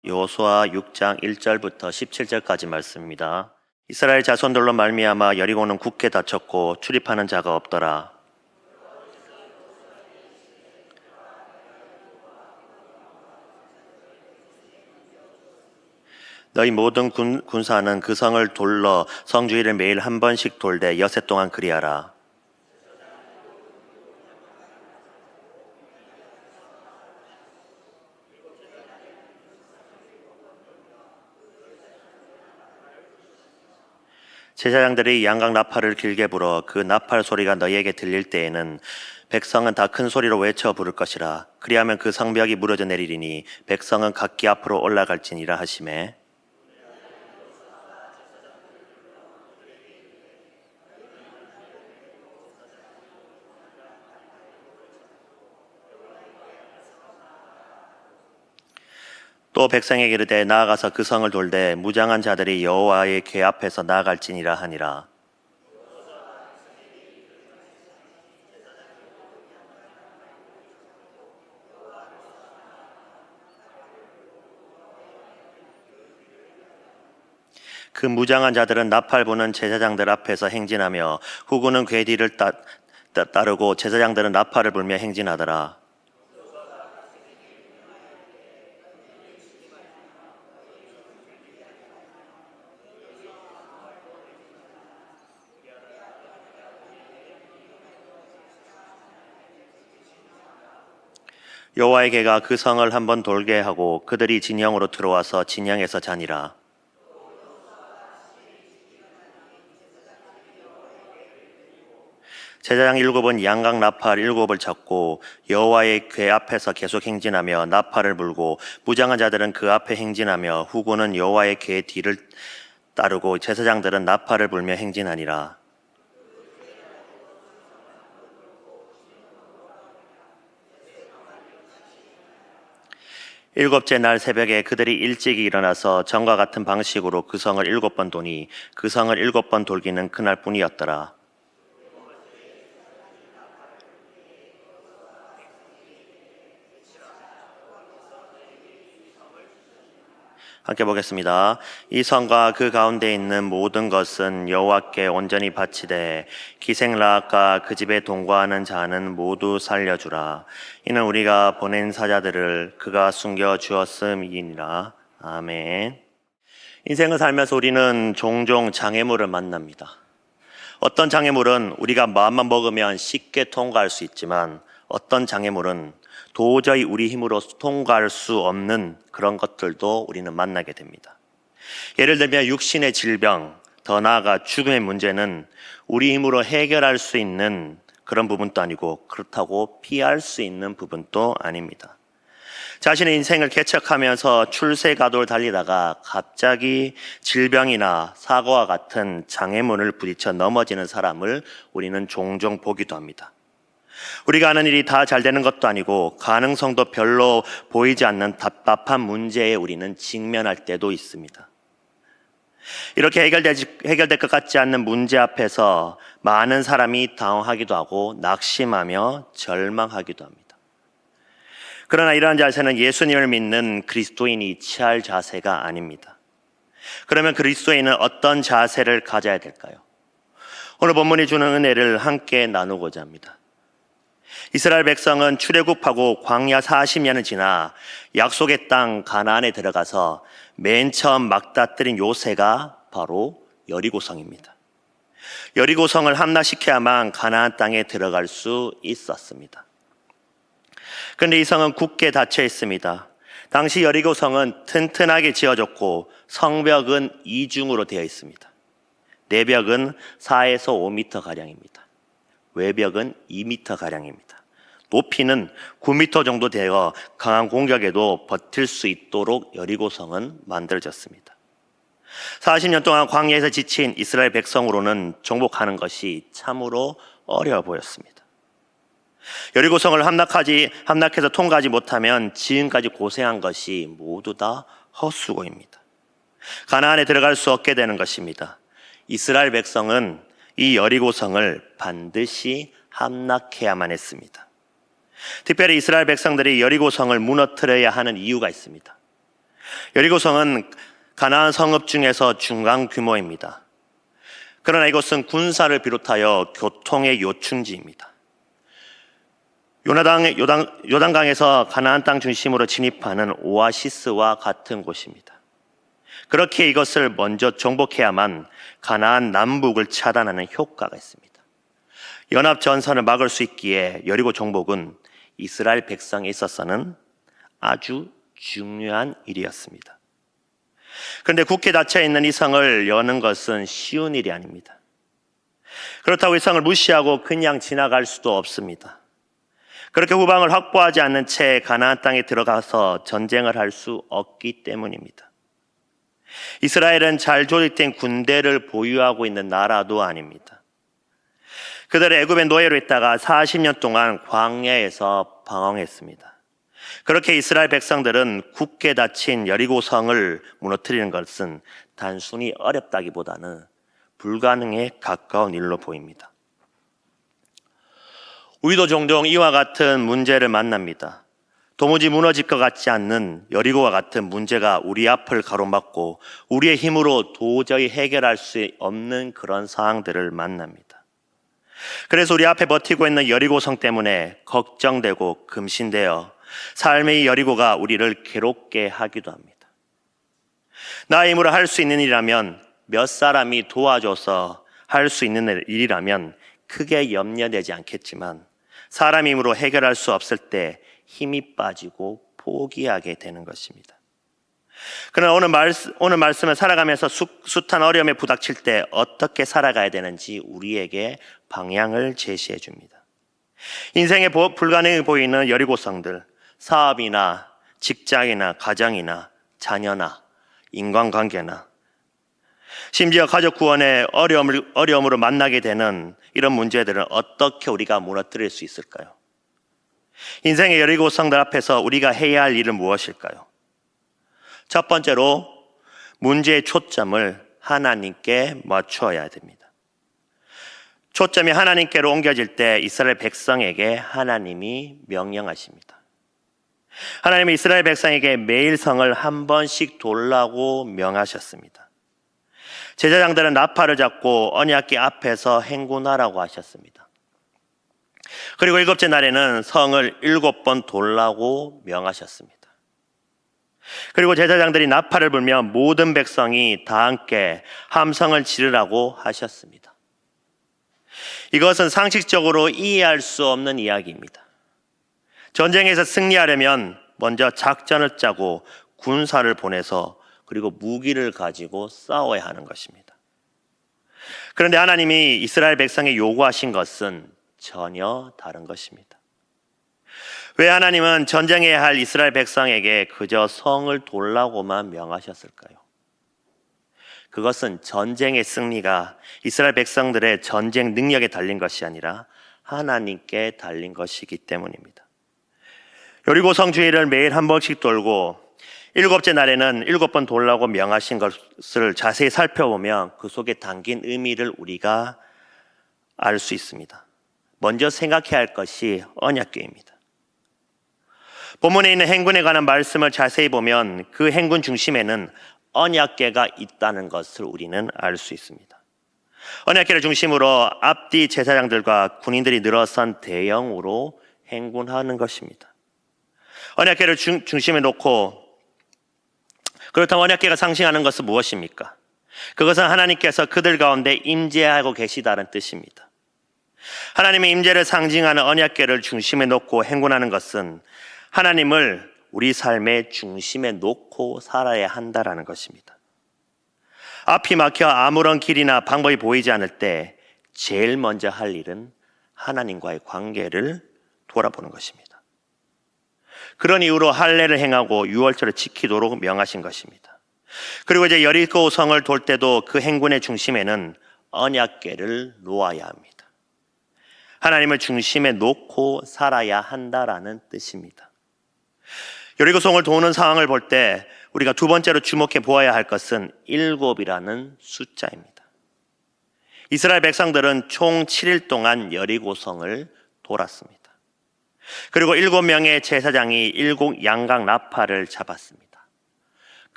여호수아 6장 1절부터 17절까지 말씀입니다. 이스라엘 자손들로 말미암아 여리고는 굳게 닫혔고 출입하는 자가 없더라. 너희 모든 군사는 그 성을 돌러 성주위를 매일 한 번씩 돌되 여세 동안 그리하라. 제사장들이 양각 나팔을 길게 불어 그 나팔 소리가 너희에게 들릴 때에는 백성은 다 큰 소리로 외쳐 부를 것이라. 그리하면 그 성벽이 무너져 내리리니 백성은 각기 앞으로 올라갈지니라 하시매. 또 백성에게 이르되 나아가서 그 성을 돌되 무장한 자들이 여호와의 궤 앞에서 나아갈지니라 하니라. 그 무장한 자들은 나팔 부는 제사장들 앞에서 행진하며 후구는 궤 뒤를 따르고 제사장들은 나팔을 불며 행진하더라. 여호와의 궤가 그 성을 한번 돌게 하고 그들이 진영으로 들어와서 진영에서 자니라. 제사장 7은 양각 나팔 7을 잡고 여호와의 궤 앞에서 계속 행진하며 나팔을 불고 무장한 자들은 그 앞에 행진하며 후구는 여호와의 궤 뒤를 따르고 제사장들은 나팔을 불며 행진하니라. 일곱째 날 새벽에 그들이 일찍이 일어나서 전과 같은 방식으로 그 성을 7번 도니 그 성을 7번 돌기는 그날뿐이었더라. 함께 보겠습니다. 이 성과 그 가운데 있는 모든 것은 여호와께 온전히 바치되 기생라앗과 그 집에 동거하는 자는 모두 살려주라. 이는 우리가 보낸 사자들을 그가 숨겨 주었음이니라. 아멘. 인생을 살면서 우리는 종종 장애물을 만납니다. 어떤 장애물은 우리가 마음만 먹으면 쉽게 통과할 수 있지만 어떤 장애물은 도저히 우리 힘으로 통과할 수 없는 그런 것들도 우리는 만나게 됩니다. 예를 들면 육신의 질병, 더 나아가 죽음의 문제는 우리 힘으로 해결할 수 있는 그런 부분도 아니고 그렇다고 피할 수 있는 부분도 아닙니다. 자신의 인생을 개척하면서 출세가도를 달리다가 갑자기 질병이나 사고와 같은 장애물을 부딪혀 넘어지는 사람을 우리는 종종 보기도 합니다. 우리가 하는 일이 다 잘 되는 것도 아니고 가능성도 별로 보이지 않는 답답한 문제에 우리는 직면할 때도 있습니다. 이렇게 해결될 것 같지 않는 문제 앞에서 많은 사람이 당황하기도 하고 낙심하며 절망하기도 합니다. 그러나 이러한 자세는 예수님을 믿는 그리스도인이 취할 자세가 아닙니다. 그러면 그리스도인은 어떤 자세를 가져야 될까요? 오늘 본문이 주는 은혜를 함께 나누고자 합니다. 이스라엘 백성은 출애굽하고 광야 40년을 지나 약속의 땅 가나안에 들어가서 맨 처음 막다뜨린 요새가 바로 여리고성입니다. 여리고성을 함락시켜야만 가나안 땅에 들어갈 수 있었습니다. 그런데 이 성은 굳게 닫혀 있습니다. 당시 여리고성은 튼튼하게 지어졌고 성벽은 이중으로 되어 있습니다. 내벽은 4에서 5m 가량입니다. 외벽은 2m 가량입니다. 높이는 9m 정도 되어 강한 공격에도 버틸 수 있도록 여리고성은 만들어졌습니다. 40년 동안 광야에서 지친 이스라엘 백성으로는 정복하는 것이 참으로 어려워 보였습니다. 여리고성을 함락해서 통과하지 못하면 지금까지 고생한 것이 모두 다 헛수고입니다. 가나안에 들어갈 수 없게 되는 것입니다. 이스라엘 백성은 이 여리고성을 반드시 함락해야만 했습니다. 특별히 이스라엘 백성들이 여리고성을 무너뜨려야 하는 이유가 있습니다. 여리고성은 가나안 성읍 중에서 중간 규모입니다. 그러나 이곳은 군사를 비롯하여 교통의 요충지입니다. 요단강에서 가나안 땅 중심으로 진입하는 오아시스와 같은 곳입니다. 그렇게 이것을 먼저 정복해야만 가나안 남북을 차단하는 효과가 있습니다. 연합 전선을 막을 수 있기에 여리고 정복은 이스라엘 백성에 있어서는 아주 중요한 일이었습니다. 그런데 굳게 닫혀 있는 이 성을 여는 것은 쉬운 일이 아닙니다. 그렇다고 이 성을 무시하고 그냥 지나갈 수도 없습니다. 그렇게 후방을 확보하지 않는 채 가나안 땅에 들어가서 전쟁을 할 수 없기 때문입니다. 이스라엘은 잘 조직된 군대를 보유하고 있는 나라도 아닙니다. 그들의 애굽의 노예로 있다가 40년 동안 광야에서 방황했습니다. 그렇게 이스라엘 백성들은 굳게 닫힌 여리고성을 무너뜨리는 것은 단순히 어렵다기보다는 불가능에 가까운 일로 보입니다. 우리도 종종 이와 같은 문제를 만납니다. 도무지 무너질 것 같지 않는 여리고와 같은 문제가 우리 앞을 가로막고 우리의 힘으로 도저히 해결할 수 없는 그런 상황들을 만납니다. 그래서 우리 앞에 버티고 있는 여리고성 때문에 걱정되고 금신되어 삶의 여리고가 우리를 괴롭게 하기도 합니다. 나의 힘으로 할 수 있는 일이라면, 몇 사람이 도와줘서 할 수 있는 일이라면 크게 염려되지 않겠지만, 사람 힘으로 해결할 수 없을 때 힘이 빠지고 포기하게 되는 것입니다. 그러나 오늘 말씀을 살아가면서 숱한 어려움에 부닥칠 때 어떻게 살아가야 되는지 우리에게 방향을 제시해 줍니다. 인생에 불가능해 보이는 여리고성들, 사업이나 직장이나 가정이나 자녀나 인간관계나 심지어 가족 구원의 어려움으로 만나게 되는 이런 문제들은 어떻게 우리가 무너뜨릴 수 있을까요? 인생의 여리고성들 앞에서 우리가 해야 할 일은 무엇일까요? 첫 번째로 문제의 초점을 하나님께 맞추어야 됩니다. 초점이 하나님께로 옮겨질 때 이스라엘 백성에게 하나님이 명령하십니다. 하나님이 이스라엘 백성에게 매일 성을 한 번씩 돌라고 명하셨습니다. 제사장들은 나팔을 잡고 언약궤 앞에서 행군하라고 하셨습니다. 그리고 7째 날에는 성을 7번 돌라고 명하셨습니다. 그리고 제사장들이 나팔을 불며 모든 백성이 다 함께 함성을 지르라고 하셨습니다. 이것은 상식적으로 이해할 수 없는 이야기입니다. 전쟁에서 승리하려면 먼저 작전을 짜고 군사를 보내서 그리고 무기를 가지고 싸워야 하는 것입니다. 그런데 하나님이 이스라엘 백성에 요구하신 것은 전혀 다른 것입니다. 왜 하나님은 전쟁해야 할 이스라엘 백성에게 그저 성을 돌라고만 명하셨을까요? 그것은 전쟁의 승리가 이스라엘 백성들의 전쟁 능력에 달린 것이 아니라 하나님께 달린 것이기 때문입니다. 여리고성 주위를 매일 한 번씩 돌고 7째 날에는 7번 돌라고 명하신 것을 자세히 살펴보면 그 속에 담긴 의미를 우리가 알 수 있습니다. 먼저 생각해야 할 것이 언약궤입니다. 본문에 있는 행군에 관한 말씀을 자세히 보면 그 행군 중심에는 언약궤가 있다는 것을 우리는 알 수 있습니다. 언약궤를 중심으로 앞뒤 제사장들과 군인들이 늘어선 대형으로 행군하는 것입니다. 언약궤를 중심에 놓고, 그렇다면 언약궤가 상징하는 것은 무엇입니까? 그것은 하나님께서 그들 가운데 임재하고 계시다는 뜻입니다. 하나님의 임재를 상징하는 언약궤를 중심에 놓고 행군하는 것은 하나님을 우리 삶의 중심에 놓고 살아야 한다라는 것입니다. 앞이 막혀 아무런 길이나 방법이 보이지 않을 때 제일 먼저 할 일은 하나님과의 관계를 돌아보는 것입니다. 그런 이유로 할례를 행하고 유월절을 지키도록 명하신 것입니다. 그리고 이제 여리고성을 돌 때도 그 행군의 중심에는 언약궤를 놓아야 합니다. 하나님을 중심에 놓고 살아야 한다라는 뜻입니다. 여리고성을 도는 상황을 볼 때 우리가 두 번째로 주목해 보아야 할 것은 7이라는 숫자입니다. 이스라엘 백성들은 총 7일 동안 여리고성을 돌았습니다. 그리고 7명의 제사장이 7 양각 나팔을 잡았습니다.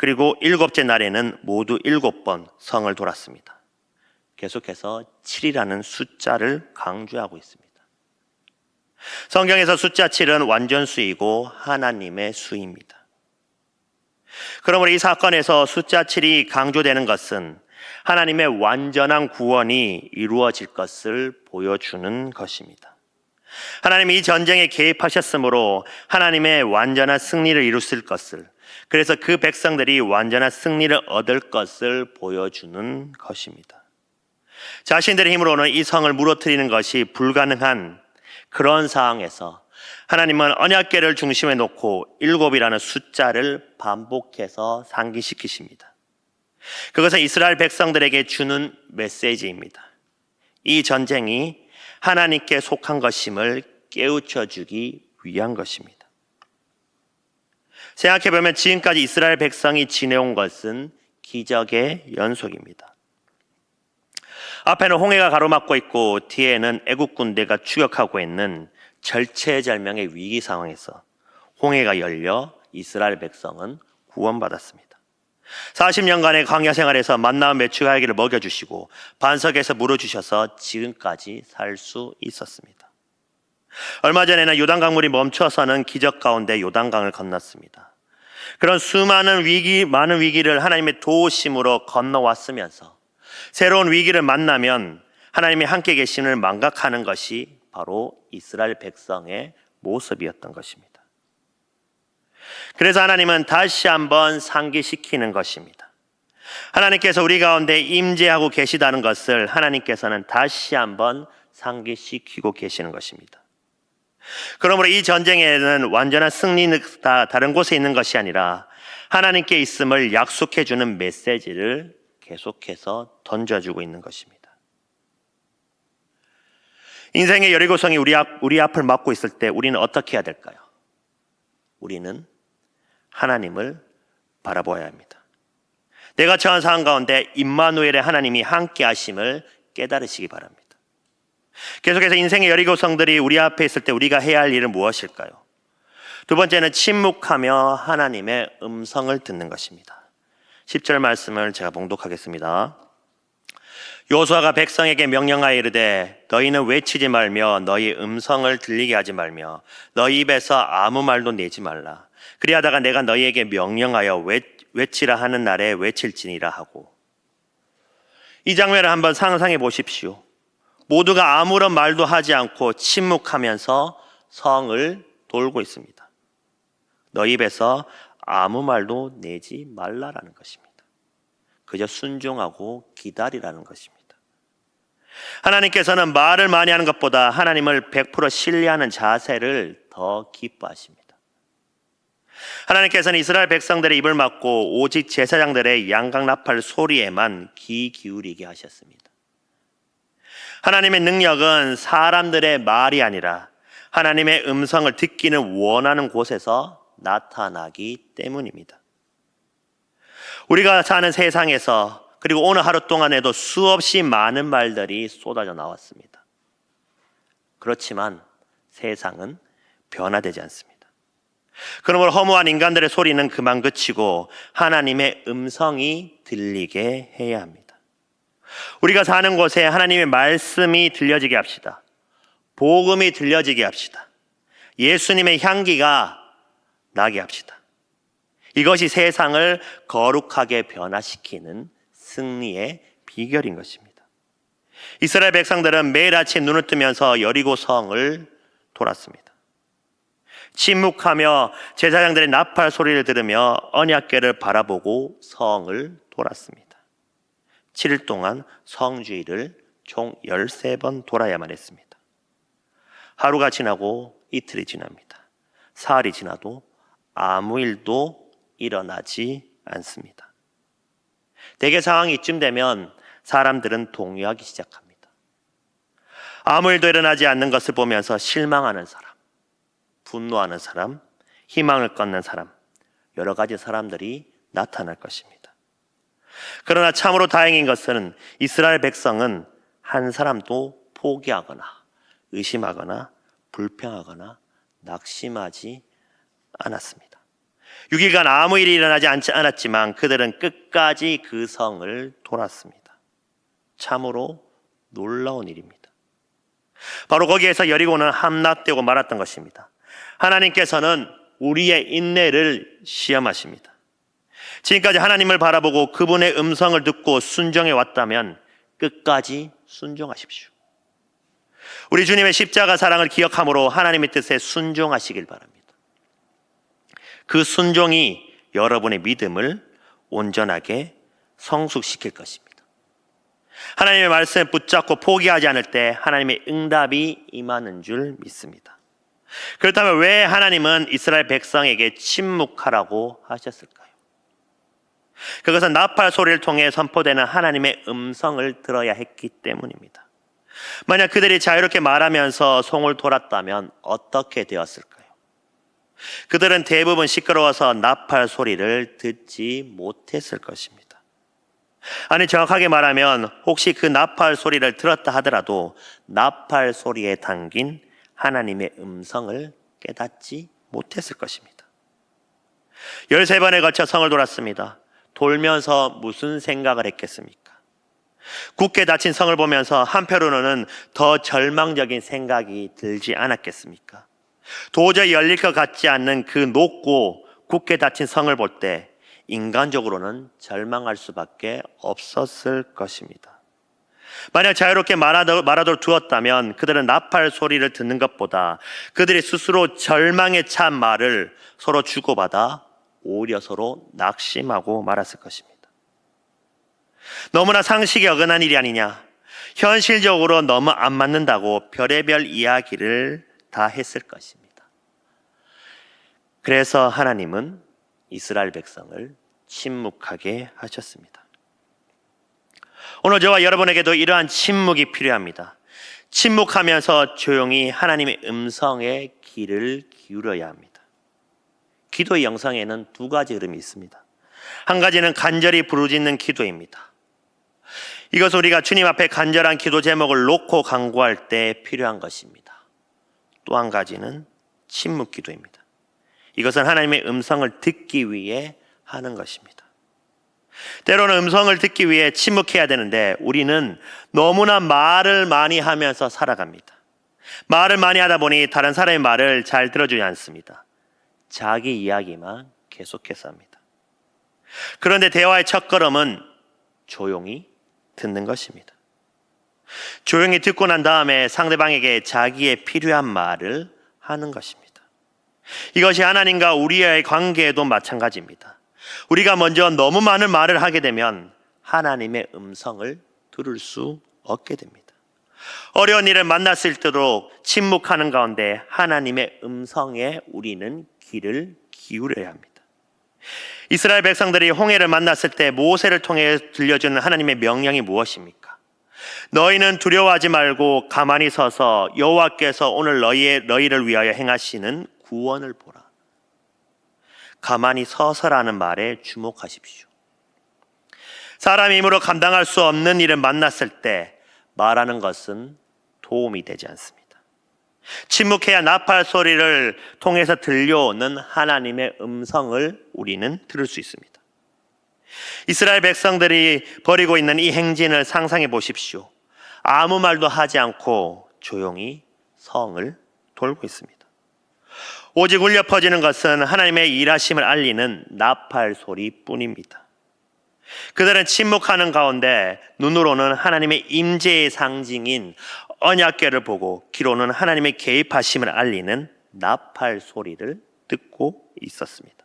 그리고 일곱째 날에는 모두 7번 성을 돌았습니다. 계속해서 7이라는 숫자를 강조하고 있습니다. 성경에서 숫자 7은 완전수이고 하나님의 수입니다. 그러므로 이 사건에서 숫자 7이 강조되는 것은 하나님의 완전한 구원이 이루어질 것을 보여주는 것입니다. 하나님이 이 전쟁에 개입하셨으므로 하나님의 완전한 승리를 이루실 것을, 그래서 그 백성들이 완전한 승리를 얻을 것을 보여주는 것입니다. 자신들의 힘으로는 이 성을 무너뜨리는 것이 불가능한 그런 상황에서 하나님은 언약궤를 중심에 놓고 7이라는 숫자를 반복해서 상기시키십니다. 그것은 이스라엘 백성들에게 주는 메시지입니다. 이 전쟁이 하나님께 속한 것임을 깨우쳐 주기 위한 것입니다. 생각해보면 지금까지 이스라엘 백성이 지내온 것은 기적의 연속입니다. 앞에는 홍해가 가로막고 있고 뒤에는 애국 군대가 추격하고 있는 절체절명의 위기 상황에서 홍해가 열려 이스라엘 백성은 구원받았습니다. 40년간의 광야 생활에서 만나와 메추가야기를 먹여주시고 반석에서 물어주셔서 지금까지 살 수 있었습니다. 얼마 전에는 요단강물이 멈춰서는 기적 가운데 요단강을 건넜습니다. 그런 수많은 많은 위기를 하나님의 도우심으로 건너왔으면서 새로운 위기를 만나면 하나님이 함께 계심을 망각하는 것이 바로 이스라엘 백성의 모습이었던 것입니다. 그래서 하나님은 다시 한번 상기시키는 것입니다. 하나님께서 우리 가운데 임재하고 계시다는 것을 하나님께서는 다시 한번 상기시키고 계시는 것입니다. 그러므로 이 전쟁에는 완전한 승리는 다른 곳에 있는 것이 아니라 하나님께 있음을 약속해 주는 메시지를 계속해서 던져주고 있는 것입니다. 인생의 여리고성이 우리 앞을 막고 있을 때 우리는 어떻게 해야 될까요? 우리는 하나님을 바라보아야 합니다. 내가 처한 상황 가운데 임마누엘의 하나님이 함께 하심을 깨달으시기 바랍니다. 계속해서 인생의 여리고성들이 우리 앞에 있을 때 우리가 해야 할 일은 무엇일까요? 두 번째는 침묵하며 하나님의 음성을 듣는 것입니다. 10절 말씀을 제가 봉독하겠습니다. 여호수아가 백성에게 명령하여 이르되 너희는 외치지 말며 너희 음성을 들리게 하지 말며 너희 입에서 아무 말도 내지 말라. 그리하다가 내가 너희에게 명령하여 외치라 하는 날에 외칠지니라 하고. 이 장면을 한번 상상해 보십시오. 모두가 아무런 말도 하지 않고 침묵하면서 성을 돌고 있습니다. 너희 입에서 아무 말도 내지 말라라는 것입니다. 그저 순종하고 기다리라는 것입니다. 하나님께서는 말을 많이 하는 것보다 하나님을 100% 신뢰하는 자세를 더 기뻐하십니다. 하나님께서는 이스라엘 백성들의 입을 막고 오직 제사장들의 양강나팔 소리에만 귀 기울이게 하셨습니다. 하나님의 능력은 사람들의 말이 아니라 하나님의 음성을 듣기는 원하는 곳에서 나타나기 때문입니다. 우리가 사는 세상에서 그리고 오늘 하루 동안에도 수없이 많은 말들이 쏟아져 나왔습니다. 그렇지만 세상은 변화되지 않습니다. 그러므로 허무한 인간들의 소리는 그만 그치고 하나님의 음성이 들리게 해야 합니다. 우리가 사는 곳에 하나님의 말씀이 들려지게 합시다. 복음이 들려지게 합시다. 예수님의 향기가 나게 합시다. 이것이 세상을 거룩하게 변화시키는 승리의 비결인 것입니다. 이스라엘 백성들은 매일 아침 눈을 뜨면서 여리고 성을 돌았습니다. 침묵하며 제사장들의 나팔 소리를 들으며 언약궤를 바라보고 성을 돌았습니다. 7일 동안 성주일을 총 13번 돌아야만 했습니다. 하루가 지나고 이틀이 지납니다. 사흘이 지나도 아무 일도 일어나지 않습니다. 대개 상황이 이쯤 되면 사람들은 동요하기 시작합니다. 아무 일도 일어나지 않는 것을 보면서 실망하는 사람, 분노하는 사람, 희망을 끊는 사람, 여러 가지 사람들이 나타날 것입니다. 그러나 참으로 다행인 것은 이스라엘 백성은 한 사람도 포기하거나 의심하거나 불평하거나 낙심하지 않았습니다. 6일간 아무 일이 일어나지 않았지만 그들은 끝까지 그 성을 돌았습니다. 참으로 놀라운 일입니다. 바로 거기에서 여리고는 함락되고 말았던 것입니다. 하나님께서는 우리의 인내를 시험하십니다. 지금까지 하나님을 바라보고 그분의 음성을 듣고 순종해 왔다면 끝까지 순종하십시오. 우리 주님의 십자가 사랑을 기억함으로 하나님의 뜻에 순종하시길 바랍니다. 그 순종이 여러분의 믿음을 온전하게 성숙시킬 것입니다. 하나님의 말씀을 붙잡고 포기하지 않을 때 하나님의 응답이 임하는 줄 믿습니다. 그렇다면 왜 하나님은 이스라엘 백성에게 침묵하라고 하셨을까요? 그것은 나팔 소리를 통해 선포되는 하나님의 음성을 들어야 했기 때문입니다. 만약 그들이 자유롭게 말하면서 송을 돌았다면 어떻게 되었을까요? 그들은 대부분 시끄러워서 나팔 소리를 듣지 못했을 것입니다. 아니, 정확하게 말하면 혹시 그 나팔 소리를 들었다 하더라도 나팔 소리에 담긴 하나님의 음성을 깨닫지 못했을 것입니다. 13번에 걸쳐 성을 돌았습니다. 돌면서 무슨 생각을 했겠습니까? 굳게 닫힌 성을 보면서 한편으로는 더 절망적인 생각이 들지 않았겠습니까? 도저히 열릴 것 같지 않는 그 높고 굳게 닫힌 성을 볼 때 인간적으로는 절망할 수밖에 없었을 것입니다. 만약 자유롭게 말하도록 두었다면 그들은 나팔 소리를 듣는 것보다 그들이 스스로 절망에 찬 말을 서로 주고받아 오히려 서로 낙심하고 말았을 것입니다. 너무나 상식에 어긋난 일이 아니냐, 현실적으로 너무 안 맞는다고 별의별 이야기를 다 했을 것입니다. 그래서 하나님은 이스라엘 백성을 침묵하게 하셨습니다. 오늘 저와 여러분에게도 이러한 침묵이 필요합니다. 침묵하면서 조용히 하나님의 음성에 귀를 기울여야 합니다. 기도의 영상에는 두 가지 흐름이 있습니다. 한 가지는 간절히 부르짖는 기도입니다. 이것은 우리가 주님 앞에 간절한 기도 제목을 놓고 간구할 때 필요한 것입니다. 또 한 가지는 침묵 기도입니다. 이것은 하나님의 음성을 듣기 위해 하는 것입니다. 때로는 음성을 듣기 위해 침묵해야 되는데 우리는 너무나 말을 많이 하면서 살아갑니다. 말을 많이 하다 보니 다른 사람의 말을 잘 들어주지 않습니다. 자기 이야기만 계속해서 합니다. 그런데 대화의 첫걸음은 조용히 듣는 것입니다. 조용히 듣고 난 다음에 상대방에게 자기의 필요한 말을 하는 것입니다. 이것이 하나님과 우리의 관계에도 마찬가지입니다. 우리가 먼저 너무 많은 말을 하게 되면 하나님의 음성을 들을 수 없게 됩니다. 어려운 일을 만났을 때도 침묵하는 가운데 하나님의 음성에 우리는 귀를 기울여야 합니다. 이스라엘 백성들이 홍해를 만났을 때 모세를 통해 들려주는 하나님의 명령이 무엇입니까? 너희는 두려워하지 말고 가만히 서서 여호와께서 오늘 너희를 위하여 행하시는 구원을 보라. 가만히 서서라는 말에 주목하십시오. 사람의 힘으로 감당할 수 없는 일을 만났을 때 말하는 것은 도움이 되지 않습니다. 침묵해야 나팔 소리를 통해서 들려오는 하나님의 음성을 우리는 들을 수 있습니다. 이스라엘 백성들이 벌이고 있는 이 행진을 상상해 보십시오. 아무 말도 하지 않고 조용히 성을 돌고 있습니다. 오직 울려 퍼지는 것은 하나님의 일하심을 알리는 나팔 소리뿐입니다. 그들은 침묵하는 가운데 눈으로는 하나님의 임재의 상징인 언약궤를 보고 귀로는 하나님의 개입하심을 알리는 나팔 소리를 듣고 있었습니다.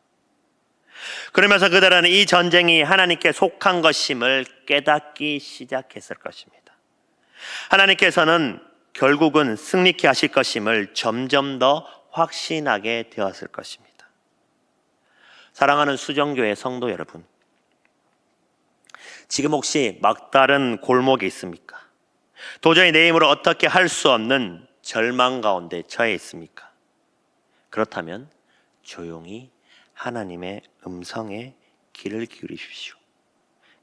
그러면서 그들은 이 전쟁이 하나님께 속한 것임을 깨닫기 시작했을 것입니다. 하나님께서는 결국은 승리케 하실 것임을 점점 더 확신하게 되었을 것입니다. 사랑하는 수정교회 성도 여러분, 지금 혹시 막다른 골목에 있습니까? 도저히 내 힘으로 어떻게 할 수 없는 절망 가운데 처해 있습니까? 그렇다면 조용히 하나님의 음성에 귀를 기울이십시오.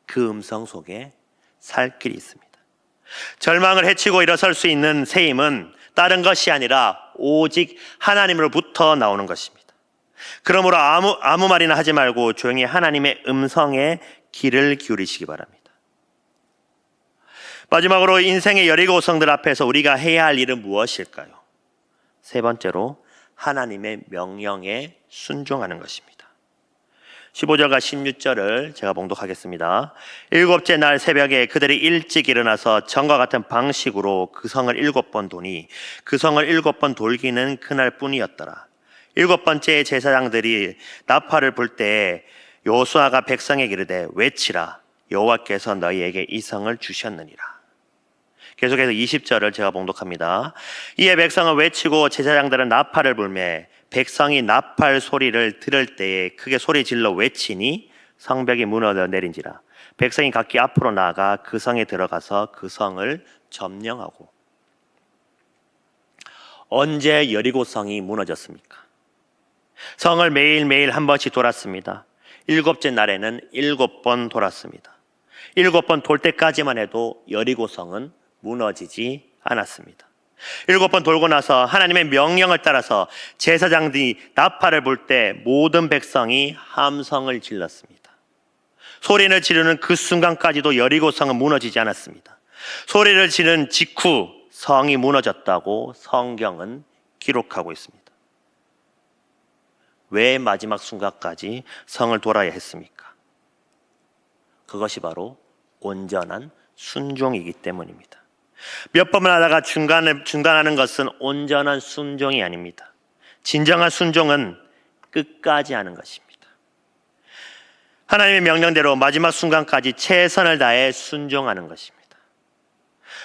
그 음성 속에 살 길이 있습니다. 절망을 헤치고 일어설 수 있는 새 힘은 다른 것이 아니라 오직 하나님으로부터 나오는 것입니다. 그러므로 아무 말이나 하지 말고 조용히 하나님의 음성에 귀를 기울이시기 바랍니다. 마지막으로 인생의 여리고성들 앞에서 우리가 해야 할 일은 무엇일까요? 세 번째로 하나님의 명령에 순종하는 것입니다. 15절과 16절을 제가 봉독하겠습니다. 일곱째 날 새벽에 그들이 일찍 일어나서 전과 같은 방식으로 그 성을 7번 도니 그 성을 7번 돌기는 그날 뿐이었더라. 7번째 제사장들이 나팔을 불 때에 여호수아가 백성에게 이르되 외치라 여호와께서 너희에게 이 성을 주셨느니라. 계속해서 20절을 제가 봉독합니다. 이에 백성은 외치고 제사장들은 나팔을 불매 백성이 나팔 소리를 들을 때에 크게 소리 질러 외치니 성벽이 무너져 내린지라. 백성이 각기 앞으로 나아가 그 성에 들어가서 그 성을 점령하고. 언제 여리고성이 무너졌습니까? 성을 매일매일 한 번씩 돌았습니다. 7째 날에는 7번 돌았습니다. 7번 돌 때까지만 해도 여리고성은 무너지지 않았습니다. 7번 돌고 나서 하나님의 명령을 따라서 제사장들이 나팔을 불 때 모든 백성이 함성을 질렀습니다. 소리를 지르는 그 순간까지도 여리고성은 무너지지 않았습니다. 소리를 지른 직후 성이 무너졌다고 성경은 기록하고 있습니다. 왜 마지막 순간까지 성을 돌아야 했습니까? 그것이 바로 온전한 순종이기 때문입니다. 몇 번만 하다가 중단하는 것은 온전한 순종이 아닙니다. 진정한 순종은 끝까지 하는 것입니다. 하나님의 명령대로 마지막 순간까지 최선을 다해 순종하는 것입니다.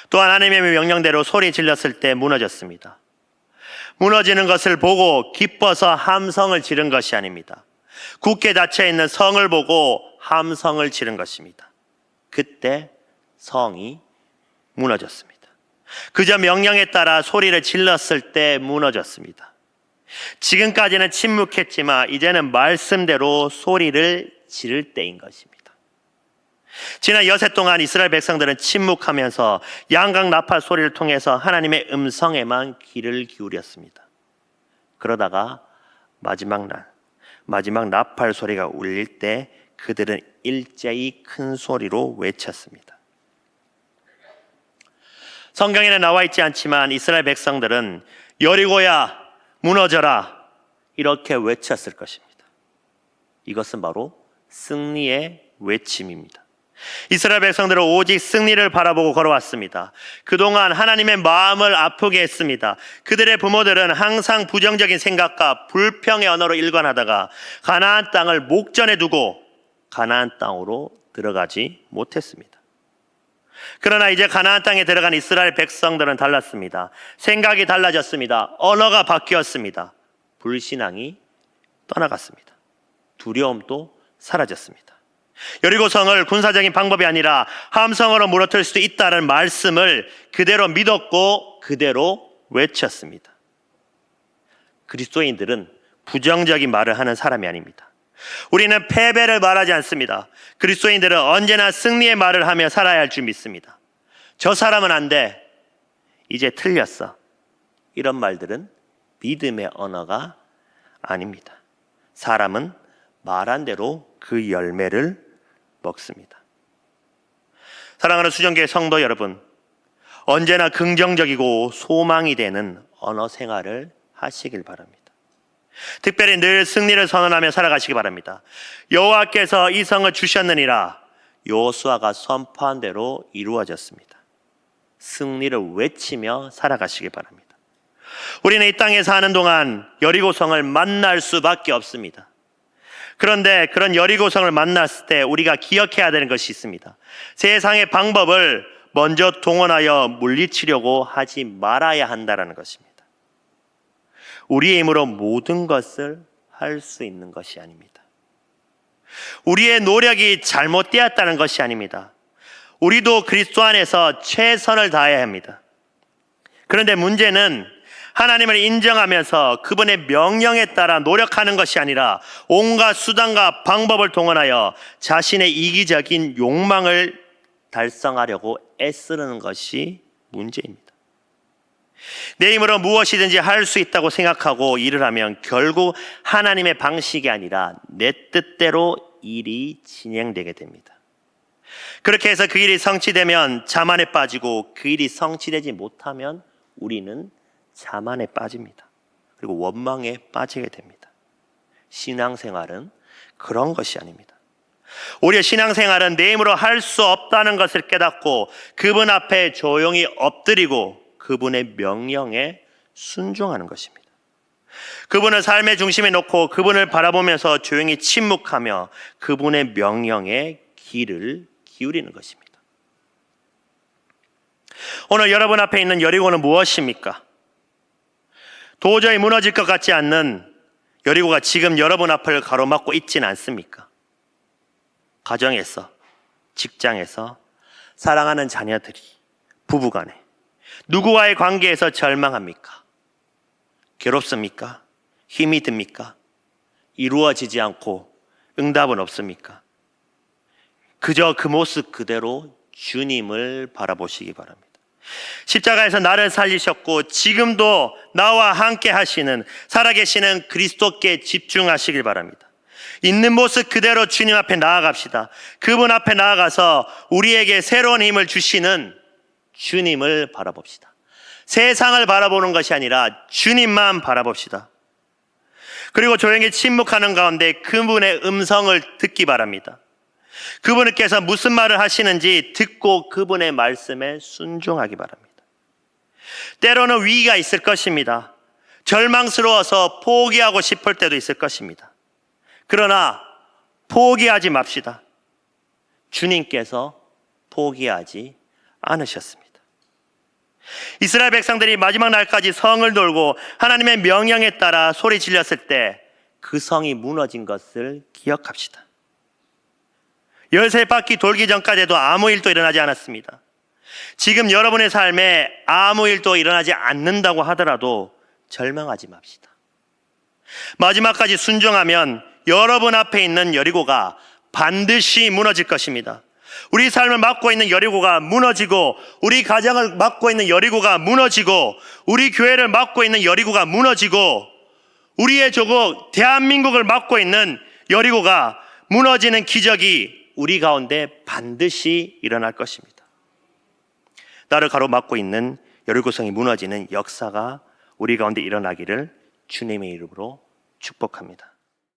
또한 하나님의 명령대로 소리 질렀을 때 무너졌습니다. 무너지는 것을 보고 기뻐서 함성을 지른 것이 아닙니다. 굳게 닫혀 있는 성을 보고 함성을 지른 것입니다. 그때 성이 무너졌습니다. 그저 명령에 따라 소리를 질렀을 때 무너졌습니다. 지금까지는 침묵했지만 이제는 말씀대로 소리를 지를 때인 것입니다. 지난 여세 동안 이스라엘 백성들은 침묵하면서 양각 나팔 소리를 통해서 하나님의 음성에만 귀를 기울였습니다. 그러다가 마지막 나팔 소리가 울릴 때 그들은 일제히 큰 소리로 외쳤습니다. 성경에는 나와 있지 않지만 이스라엘 백성들은 여리고야 무너져라 이렇게 외쳤을 것입니다. 이것은 바로 승리의 외침입니다. 이스라엘 백성들은 오직 승리를 바라보고 걸어왔습니다. 그동안 하나님의 마음을 아프게 했습니다. 그들의 부모들은 항상 부정적인 생각과 불평의 언어로 일관하다가 가나안 땅을 목전에 두고 가나안 땅으로 들어가지 못했습니다. 그러나 이제 가나안 땅에 들어간 이스라엘 백성들은 달랐습니다. 생각이 달라졌습니다. 언어가 바뀌었습니다. 불신앙이 떠나갔습니다. 두려움도 사라졌습니다. 여리고성을 군사적인 방법이 아니라 함성으로 무너뜨릴 수도 있다는 말씀을 그대로 믿었고 그대로 외쳤습니다. 그리스도인들은 부정적인 말을 하는 사람이 아닙니다. 우리는 패배를 말하지 않습니다. 그리스도인들은 언제나 승리의 말을 하며 살아야 할 줄 믿습니다. 저 사람은 안 돼. 이제 틀렸어. 이런 말들은 믿음의 언어가 아닙니다. 사람은 말한 대로 그 열매를 먹습니다. 사랑하는 수정교회 성도 여러분, 언제나 긍정적이고 소망이 되는 언어 생활을 하시길 바랍니다. 특별히 늘 승리를 선언하며 살아가시기 바랍니다. 여호와께서 이 성을 주셨느니라. 여호수아가 선포한 대로 이루어졌습니다. 승리를 외치며 살아가시기 바랍니다. 우리는 이 땅에 사는 동안 여리고성을 만날 수밖에 없습니다. 그런데 그런 여리고성을 만났을 때 우리가 기억해야 되는 것이 있습니다. 세상의 방법을 먼저 동원하여 물리치려고 하지 말아야 한다는 것입니다. 우리의 힘으로 모든 것을 할 수 있는 것이 아닙니다. 우리의 노력이 잘못되었다는 것이 아닙니다. 우리도 그리스도 안에서 최선을 다해야 합니다. 그런데 문제는 하나님을 인정하면서 그분의 명령에 따라 노력하는 것이 아니라 온갖 수단과 방법을 동원하여 자신의 이기적인 욕망을 달성하려고 애쓰는 것이 문제입니다. 내 힘으로 무엇이든지 할 수 있다고 생각하고 일을 하면 결국 하나님의 방식이 아니라 내 뜻대로 일이 진행되게 됩니다. 그렇게 해서 그 일이 성취되면 자만에 빠지고 그 일이 성취되지 못하면 우리는 자만에 빠집니다. 그리고 원망에 빠지게 됩니다. 신앙생활은 그런 것이 아닙니다. 오히려 신앙생활은 내 힘으로 할 수 없다는 것을 깨닫고 그분 앞에 조용히 엎드리고 그분의 명령에 순종하는 것입니다. 그분을 삶의 중심에 놓고 그분을 바라보면서 조용히 침묵하며 그분의 명령에 귀를 기울이는 것입니다. 오늘 여러분 앞에 있는 여리고는 무엇입니까? 도저히 무너질 것 같지 않는 여리고가 지금 여러분 앞을 가로막고 있지는 않습니까? 가정에서, 직장에서, 사랑하는 자녀들이, 부부간에 누구와의 관계에서 절망합니까? 괴롭습니까? 힘이 듭니까? 이루어지지 않고 응답은 없습니까? 그저 그 모습 그대로 주님을 바라보시기 바랍니다. 십자가에서 나를 살리셨고 지금도 나와 함께 하시는 살아계시는 그리스도께 집중하시길 바랍니다. 있는 모습 그대로 주님 앞에 나아갑시다. 그분 앞에 나아가서 우리에게 새로운 힘을 주시는 주님을 바라봅시다. 세상을 바라보는 것이 아니라 주님만 바라봅시다. 그리고 조용히 침묵하는 가운데 그분의 음성을 듣기 바랍니다. 그분께서 무슨 말을 하시는지 듣고 그분의 말씀에 순종하기 바랍니다. 때로는 위기가 있을 것입니다. 절망스러워서 포기하고 싶을 때도 있을 것입니다. 그러나 포기하지 맙시다. 주님께서 포기하지 않으셨습니다. 이스라엘 백성들이 마지막 날까지 성을 돌고 하나님의 명령에 따라 소리 질렀을 때 그 성이 무너진 것을 기억합시다. 13바퀴 돌기 전까지도 아무 일도 일어나지 않았습니다. 지금 여러분의 삶에 아무 일도 일어나지 않는다고 하더라도 절망하지 맙시다. 마지막까지 순종하면 여러분 앞에 있는 여리고가 반드시 무너질 것입니다. 우리 삶을 맡고 있는 여리고가 무너지고 우리 가정을 맡고 있는 여리고가 무너지고 우리 교회를 맡고 있는 여리고가 무너지고 우리의 조국 대한민국을 맡고 있는 여리고가 무너지는 기적이 우리 가운데 반드시 일어날 것입니다. 나를 가로막고 있는 여리고성이 무너지는 역사가 우리 가운데 일어나기를 주님의 이름으로 축복합니다.